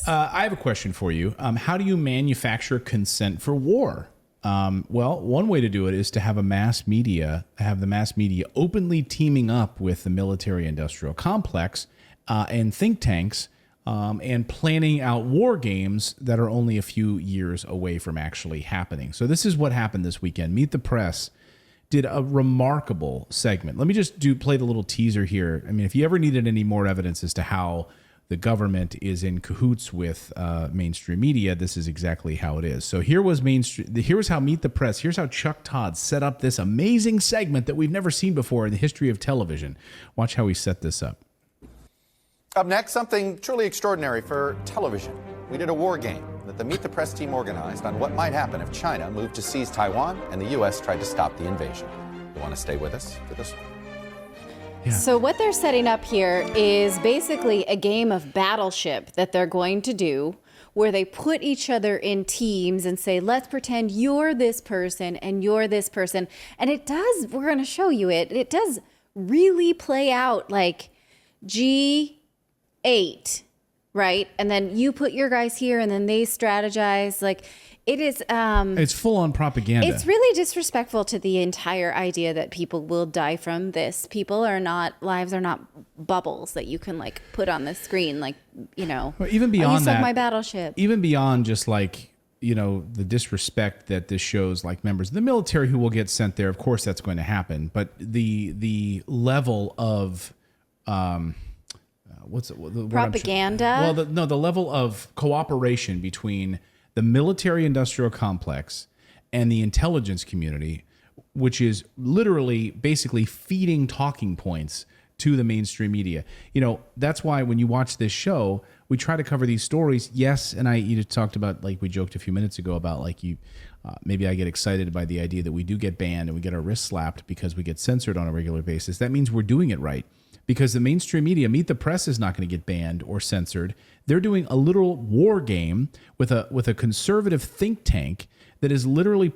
I have a question for you. How do you manufacture consent for war? Well, one way to do it is to have the mass media openly teaming up with the military-industrial complex and think tanks and planning out war games that are only a few years away from actually happening. So this is what happened this weekend. Meet the Press did a remarkable segment. Let me just play the little teaser here. I mean, if you ever needed any more evidence as to how the government is in cahoots with mainstream media, this is exactly how it is. So here was how Meet the Press, here's how Chuck Todd set up this amazing segment that we've never seen before in the history of television. Watch how he set this up. Up next, something truly extraordinary for television. We did a war game that the Meet the Press team organized on what might happen if China moved to seize Taiwan and the U.S. tried to stop the invasion. You want to stay with us for this one? Yeah. So what they're setting up here is basically a game of Battleship that they're going to do where they put each other in teams and say, let's pretend you're this person and you're this person. And it does, we're going to show you it does really play out like G8, right? And then you put your guys here and then they strategize. Like it is it's full on propaganda. It's really disrespectful to the entire idea that people will die from this. Lives are not bubbles that you can like put on the screen, like, you know. Well, even beyond that, my battleship. Even beyond just like, you know, the disrespect that this shows like members of the military who will get sent there. Of course that's going to happen, but the level of what's it, the propaganda? The level of cooperation between the military-industrial complex and the intelligence community, which is literally basically feeding talking points to the mainstream media. You know, that's why when you watch this show, we try to cover these stories. Yes, and you talked about, like we joked a few minutes ago about like maybe I get excited by the idea that we do get banned and we get our wrists slapped because we get censored on a regular basis. That means we're doing it right. Because the mainstream media, Meet the Press, is not going to get banned or censored. They're doing a literal war game with a conservative think tank that is literally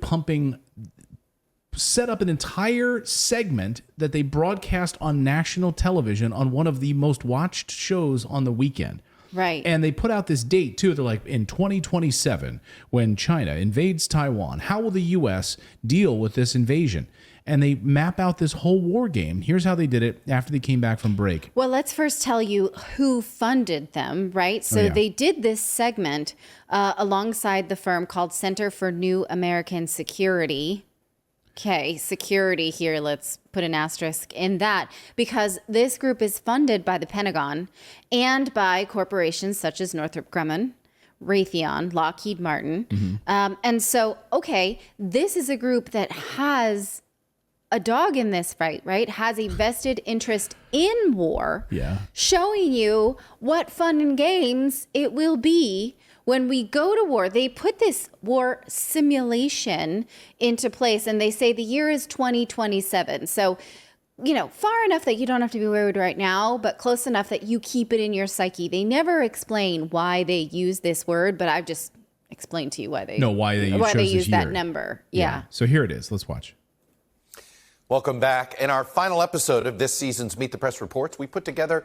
set up an entire segment that they broadcast on national television on one of the most watched shows on the weekend. Right. And they put out this date, too. They're like, in 2027, when China invades Taiwan, how will the U.S. deal with this invasion? And they map out this whole war game. Here's how they did it after they came back from break. Well, let's first tell you who funded them, right? So they did this segment alongside the firm called Center for New American Security. Okay, security here, let's put an asterisk in that, because this group is funded by the Pentagon and by corporations such as Northrop Grumman, Raytheon, Lockheed Martin. Mm-hmm. And so, okay, this is a group that has a dog in this fight, right? Has a vested interest in war, showing you what fun and games it will be when we go to war. They put this war simulation into place and they say the year is 2027. So, you know, far enough that you don't have to be worried right now, but close enough that you keep it in your psyche. They never explain why they use this word, but I've just explained to you why they use that number. Yeah. So here it is. Let's watch. Welcome back. In our final episode of this season's Meet the Press Reports, we put together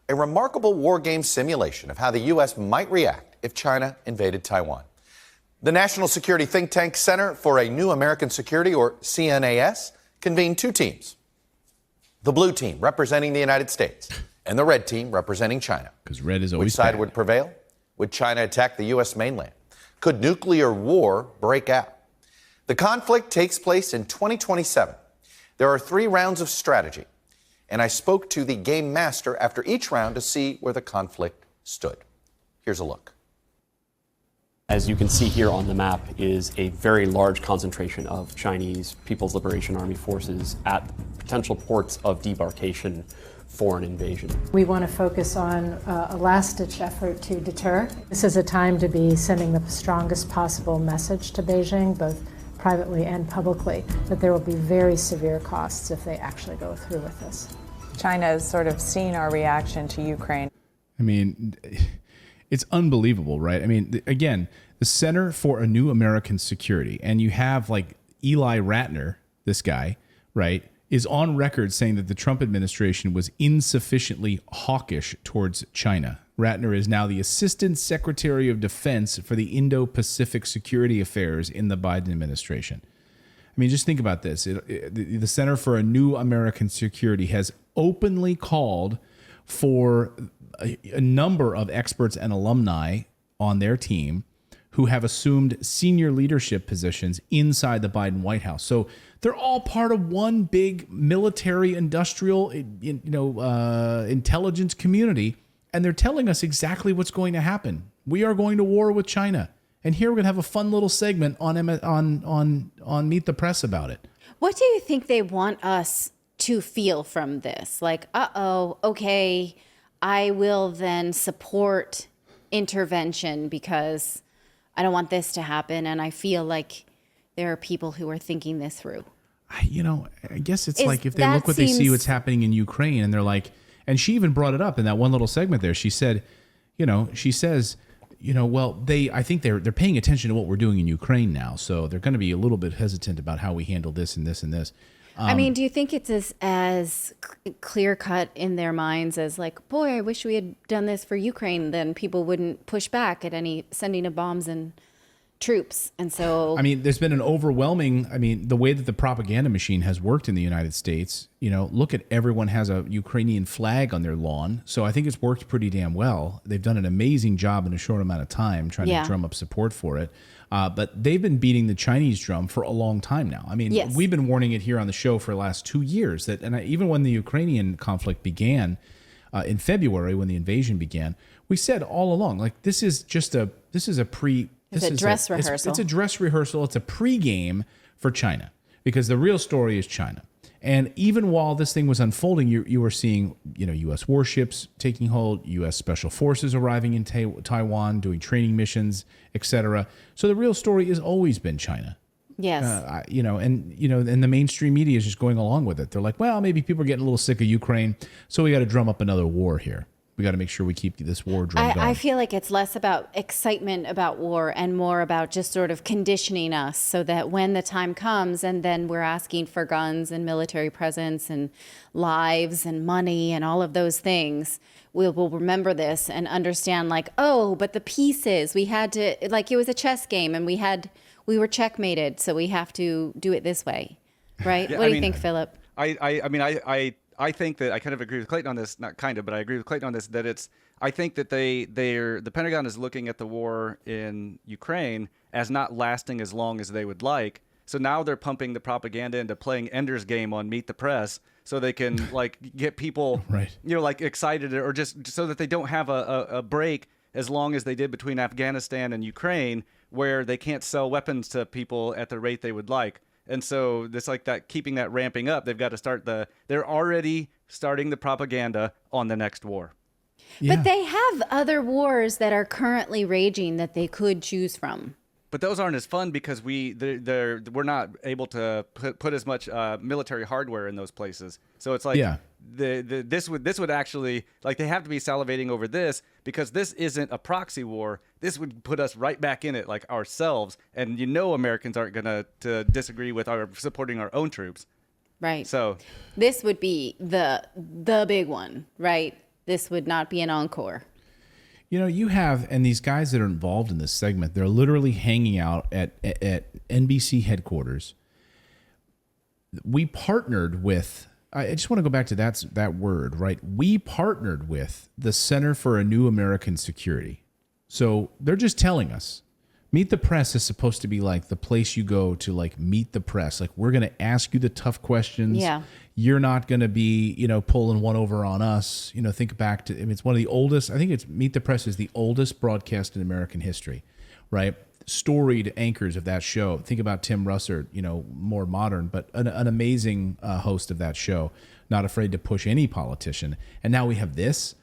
a remarkable war game simulation of how the U.S. might react if China invaded Taiwan. The National Security Think Tank Center for a New American Security, or CNAS, convened two teams. The blue team representing the United States and the red team representing China. Because red is always Which side bad. would prevail? Would China attack the U.S. mainland? Could nuclear war break out? The conflict takes place in 2027. There are 3 rounds of strategy, and I spoke to the game master after each round to see where the conflict stood. Here's a look. As you can see here on the map is a very large concentration of Chinese People's Liberation Army forces at potential ports of debarkation for an invasion. We want to focus on a last-ditch effort to deter. This is a time to be sending the strongest possible message to Beijing, both privately and publicly, that there will be very severe costs if they actually go through with this. China has sort of seen our reaction to Ukraine. I mean, it's unbelievable, right? I mean, again, the Center for a New American Security, and you have like Eli Ratner, this guy, right, is on record saying that the Trump administration was insufficiently hawkish towards China. Ratner is now the Assistant Secretary of Defense for the Indo-Pacific Security Affairs in the Biden administration. I mean, just think about this. The Center for a New American Security has openly called for a number of experts and alumni on their team who have assumed senior leadership positions inside the Biden White House. So they're all part of one big military, industrial, intelligence community, and they're telling us exactly what's going to happen. We are going to war with China. And here we're going to have a fun little segment on Meet the Press about it. What do you think they want us to feel from this? Like, okay, I will then support intervention because I don't want this to happen. And I feel like there are people who are thinking this through. I guess it's like if they look what they see what's happening in Ukraine and they're like, and she even brought it up in that one little segment there. She said, she says, I think they're paying attention to what we're doing in Ukraine now. So they're going to be a little bit hesitant about how we handle this and this and this. I mean, do you think it's as clear cut in their minds as like, boy, I wish we had done this for Ukraine, then people wouldn't push back at any sending of bombs and troops. And so, I mean, there's been an overwhelming, the way that the propaganda machine has worked in the United States, look at everyone has a Ukrainian flag on their lawn. So I think it's worked pretty damn well. They've done an amazing job in a short amount of time trying to drum up support for it. But they've been beating the Chinese drum for a long time now. I mean, we've been warning it here on the show for the last 2 years even when the Ukrainian conflict began in February, when the invasion began, we said all along, like, this is a dress rehearsal. It's a dress rehearsal. It's a pregame for China because the real story is China. And even while this thing was unfolding, you were seeing, U.S. warships taking hold, U.S. special forces arriving in Taiwan, doing training missions, etc. So the real story has always been China. Yes. And the mainstream media is just going along with it. They're like, well, maybe people are getting a little sick of Ukraine, so we got to drum up another war here. We got to make sure we keep this war drum going. I feel like it's less about excitement about war and more about just sort of conditioning us so that when the time comes and then we're asking for guns and military presence and lives and money and all of those things, we'll remember this and understand like, oh, but the pieces we had to, like it was a chess game and we were checkmated, so we have to do it this way, right? Yeah, what do you think, Philip? I think that I kind of agree with Clayton on this, not kind of, but I agree with Clayton on this, that I think that the Pentagon is looking at the war in Ukraine as not lasting as long as they would like. So now they're pumping the propaganda into playing Ender's Game on Meet the Press so they can like get people, right, like excited or just so that they don't have a break as long as they did between Afghanistan and Ukraine where they can't sell weapons to people at the rate they would like. And so it's like that, keeping that ramping up. They've got to start they're already starting the propaganda on the next war. Yeah. But they have other wars that are currently raging that they could choose from. But those aren't as fun because we're not able to put as much military hardware in those places. So it's like this would actually, like, they have to be salivating over this because this isn't a proxy war. This would put us right back in it, like ourselves. And Americans aren't going to disagree with our supporting our own troops. Right. So this would be the big one, right? This would not be an encore. You have, and these guys that are involved in this segment, they're literally hanging out at NBC headquarters. We partnered with, I just want to go back to that word, right? We partnered with the Center for a New American Security. So they're just telling us, Meet the Press is supposed to be like the place you go to like meet the press. Like, we're going to ask you the tough questions. Yeah. You're not going to be, pulling one over on us. Think back to, it's one of the oldest, I think it's Meet the Press is the oldest broadcast in American history, right? Storied anchors of that show. Think about Tim Russert, more modern, but an amazing host of that show, not afraid to push any politician. And now we have this.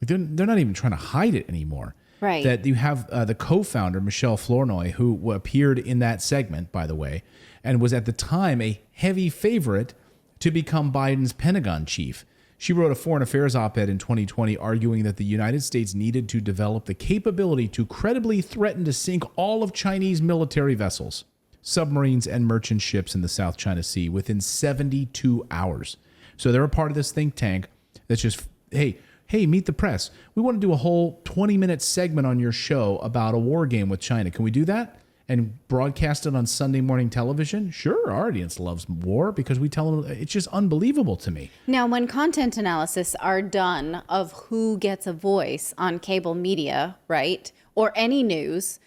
They're not even trying to hide it anymore. Right. That you have the co-founder, Michelle Flournoy, who appeared in that segment, by the way, and was at the time a heavy favorite to become Biden's Pentagon chief. She wrote a foreign affairs op-ed in 2020 arguing that the United States needed to develop the capability to credibly threaten to sink all of Chinese military vessels, submarines, and merchant ships in the South China Sea within 72 hours. So they're a part of this think tank that's just, hey, hey, Meet the Press, we want to do a whole 20-minute segment on your show about a war game with China. Can we do that? And broadcast it on Sunday morning television? Sure, our audience loves war because we tell them. It's just unbelievable to me. Now, when content analysis are done of who gets a voice on cable media, right, or any news,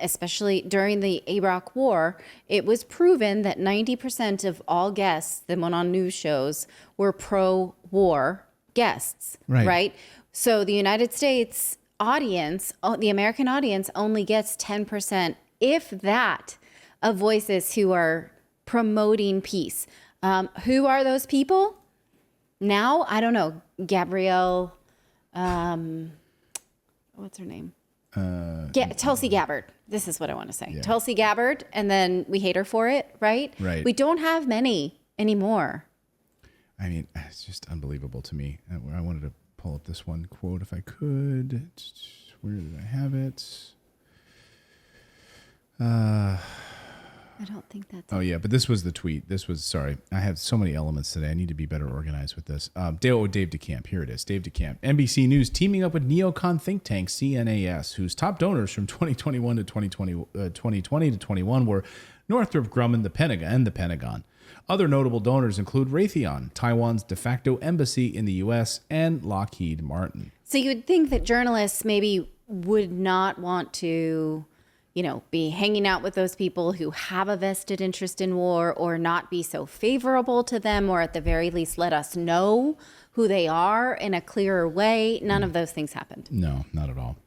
especially during the Iraq War, it was proven that 90% of all guests that went on news shows were pro-war guests, right? So the United States audience, the American audience, only gets 10%, if that, of voices who are promoting peace. Who are those people? Now, I don't know. Gabrielle, what's her name? Tulsi Gabbard. This is what I want to say. Yeah. Tulsi Gabbard, and then we hate her for it, right? Right. We don't have many anymore. I mean, it's just unbelievable to me. I wanted to pull up this one quote if I could. Where did I have it? I don't think that's... Oh, yeah, but this was the tweet. Sorry. I have so many elements today. I need to be better organized with this. Dave DeCamp. Here it is. Dave DeCamp. NBC News teaming up with neocon think tank CNAS, whose top donors from 2021 to 2020 to 21 were Northrop Grumman, the Pentagon. Other notable donors include Raytheon, Taiwan's de facto embassy in the U.S., and Lockheed Martin. So you would think that journalists maybe would not want to, be hanging out with those people who have a vested interest in war, or not be so favorable to them, or at the very least let us know who they are in a clearer way. None of those things happened. No, not at all.